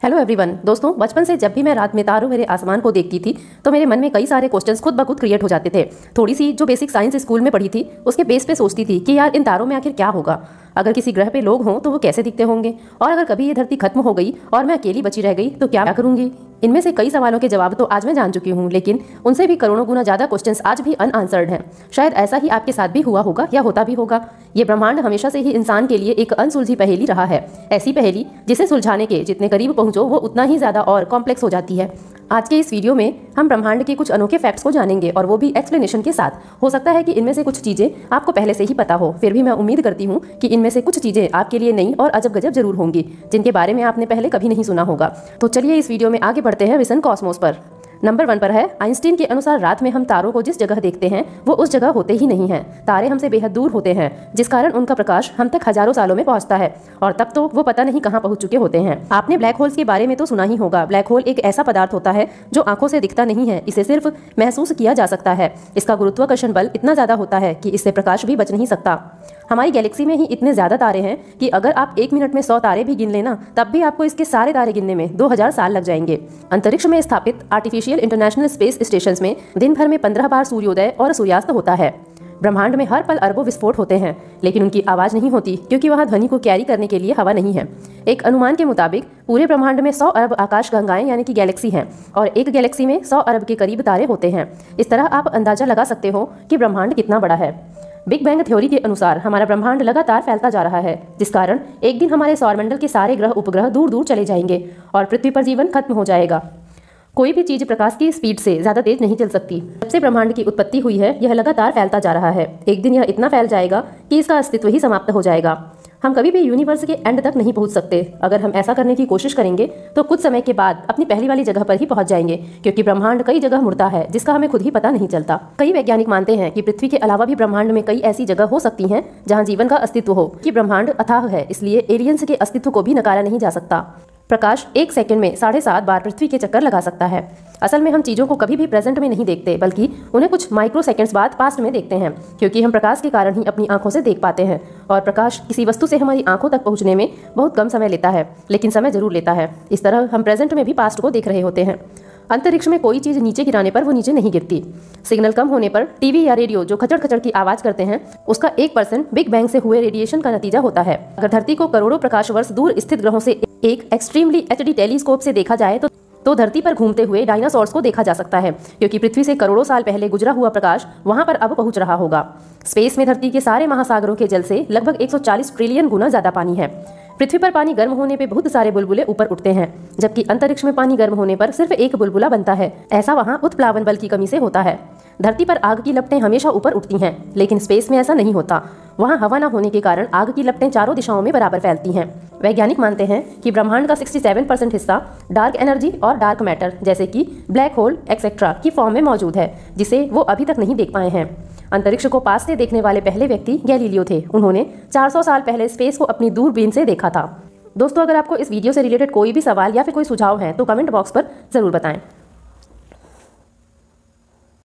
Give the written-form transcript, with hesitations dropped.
Hello everyone. दोस्तों, बचपन से जब भी मैं रात में तारों भरे आसमान को देखती थी तो मेरे मन में कई सारे क्वेश्चंस खुद ब खुद क्रिएट हो जाते थे। थोड़ी सी जो बेसिक साइंस स्कूल में पढ़ी थी उसके बेस पे सोचती थी कि यार इन तारों में आखिर क्या होगा, अगर किसी ग्रह पे लोग हों तो वो कैसे दिखते होंगे, और अगर कभी ये धरती खत्म हो गई और मैं अकेली बची रह गई तो क्या करूंगी। इनमें से कई सवालों के जवाब तो आज मैं जान चुकी हूँ, लेकिन उनसे भी करोड़ों गुना ज्यादा क्वेश्चंस आज भी अनआंसर्ड हैं। शायद ऐसा ही आपके साथ भी हुआ होगा या होता भी होगा। ये ब्रह्मांड हमेशा से ही इंसान के लिए एक अनसुलझी पहेली रहा है, ऐसी पहेली जिसे सुलझाने के जितने करीब पहुंचो वो उतना ही ज्यादा और कॉम्प्लेक्स हो जाती है। आज के इस वीडियो में हम ब्रह्मांड के कुछ अनोखे फैक्ट्स को जानेंगे, और वो भी एक्सप्लेनेशन के साथ। हो सकता है कि इनमें से कुछ चीजें आपको पहले से ही पता हो, फिर भी मैं उम्मीद करती हूँ कि इनमें से कुछ चीजें आपके लिए नई और अजब गजब जरूर होंगी, जिनके बारे में आपने पहले कभी नहीं सुना होगा। तो चलिए इस वीडियो में आगे बढ़ते हैं मिशन कॉस्मोस पर। नंबर 1 पर है, आइंस्टीन के अनुसार रात में हम तारों को जिस जगह देखते हैं वो उस जगह होते ही नहीं हैं। तारे हमसे बेहद दूर होते हैं, जिस कारण उनका प्रकाश हम तक हजारों सालों में पहुंचता है, और तब तो वो पता नहीं कहां पहुंच चुके होते हैं। आपने ब्लैक होल्स के बारे में तो सुना ही होगा। ब्लैक होल एक ऐसा पदार्थ होता है जो आंखों से दिखता नहीं है, इसे सिर्फ महसूस किया जा सकता है। इसका गुरुत्वाकर्षण बल इतना ज्यादा होता है कि इससे प्रकाश भी बच नहीं सकता। हमारी गैलेक्सी में ही इतने ज्यादा तारे हैं कि अगर आप 1 मिनट में 100 तारे भी गिन लेना, तब भी आपको इसके सारे तारे गिनने में 2000 साल लग जाएंगे। अंतरिक्ष में स्थापित आर्टिफिशियल इंटरनेशनल स्पेस स्टेशन में दिन भर में 15 बार सूर्योदय और सूर्यास्त होता है। ब्रह्मांड में हर पल अरबों विस्फोट होते हैं, लेकिन उनकी आवाज नहीं होती, क्योंकि वहां ध्वनि को कैरी करने के लिए हवा नहीं है। एक अनुमान के मुताबिक पूरे ब्रह्मांड में 100 अरब आकाश गंगाएं यानी कि गैलेक्सी हैं, और एक गैलेक्सी में 100 अरब के करीब तारे होते हैं। इस तरह आप अंदाजा लगा सकते हो कि ब्रह्मांड कितना बड़ा है। बिग बैंग थ्योरी के अनुसार हमारा ब्रह्मांड लगातार फैलता जा रहा है, जिस कारण एक दिन हमारे सौरमंडल के सारे ग्रह उपग्रह दूर दूर चले जाएंगे और पृथ्वी पर जीवन खत्म हो जाएगा। कोई भी चीज प्रकाश की स्पीड से ज्यादा तेज नहीं चल सकती। जब से ब्रह्मांड की उत्पत्ति हुई है यह लगातार फैलता जा रहा है। एक दिन यह इतना फैल जाएगा कि इसका अस्तित्व ही समाप्त हो जाएगा। हम कभी भी यूनिवर्स के एंड तक नहीं पहुंच सकते। अगर हम ऐसा करने की कोशिश करेंगे तो कुछ समय के बाद अपनी पहली वाली जगह पर ही पहुंच जाएंगे, क्योंकि ब्रह्मांड कई जगह मुड़ता है जिसका हमें खुद ही पता नहीं चलता। कई वैज्ञानिक मानते हैं कि पृथ्वी के अलावा भी ब्रह्मांड में कई ऐसी जगह हो सकती हैं जहां जीवन का अस्तित्व हो, कि ब्रह्मांड अथाह है, इसलिए एलियंस के अस्तित्व को भी नकारा नहीं जा सकता। प्रकाश 1 सेकंड में 7.5 बार पृथ्वी के चक्कर लगा सकता है। असल में हम चीजों को कभी भी प्रेजेंट में नहीं देखते, बल्कि उन्हें कुछ माइक्रो सेकंड्स बाद पास्ट में देखते हैं, क्योंकि हम प्रकाश के कारण ही अपनी आंखों से देख पाते हैं। और प्रकाश किसी वस्तु से हमारी आंखों तक पहुंचने में बहुत कम समय लेता है, लेकिन समय जरूर लेता है। इस तरह हम प्रेजेंट में भी पास्ट को देख रहे होते हैं। अंतरिक्ष में कोई चीज नीचे गिराने पर वो नीचे नहीं गिरती। सिग्नल कम होने पर टीवी या रेडियो जो खचड़ खचड़ की आवाज करते हैं, उसका 1% बिग बैंग से हुए रेडिएशन का नतीजा होता है। अगर धरती को करोड़ों प्रकाश वर्ष दूर स्थित ग्रहों से एक एक्सट्रीमली एचडी टेलीस्कोप से देखा जाए तो धरती पर घूमते हुए डायनासोर्स को देखा जा सकता है, क्योंकि पृथ्वी से करोड़ों साल पहले गुजरा हुआ प्रकाश वहां पर अब पहुंच रहा होगा। स्पेस में धरती के सारे महासागरों के जल से लगभग 140 ट्रिलियन गुना ज्यादा पानी है। पृथ्वी पर पानी गर्म होने पे बहुत सारे बुलबुले ऊपर उठते हैं, जबकि अंतरिक्ष में पानी गर्म होने पर सिर्फ एक बुलबुला बनता है। ऐसा वहां उत्प्लावन बल की कमी से होता है। धरती पर आग की लपटें हमेशा ऊपर उठती हैं, लेकिन स्पेस में ऐसा नहीं होता। वहां हवा न होने के कारण आग की लपटें चारों दिशाओं में बराबर फैलती हैं। वैज्ञानिक मानते हैं कि ब्रह्मांड का 67% हिस्सा डार्क एनर्जी और डार्क मैटर जैसे कि ब्लैक होल एक्सेट्रा की फॉर्म में मौजूद है, जिसे वो अभी तक नहीं देख पाए हैं। अंतरिक्ष को पास से देखने वाले पहले व्यक्ति गैलीलियो थे। उन्होंने 400 साल पहले स्पेस को अपनी दूरबीन से देखा था। दोस्तों, अगर आपको इस वीडियो से रिलेटेड कोई भी सवाल या फिर कोई सुझाव है तो कमेंट बॉक्स पर जरूर बताएं।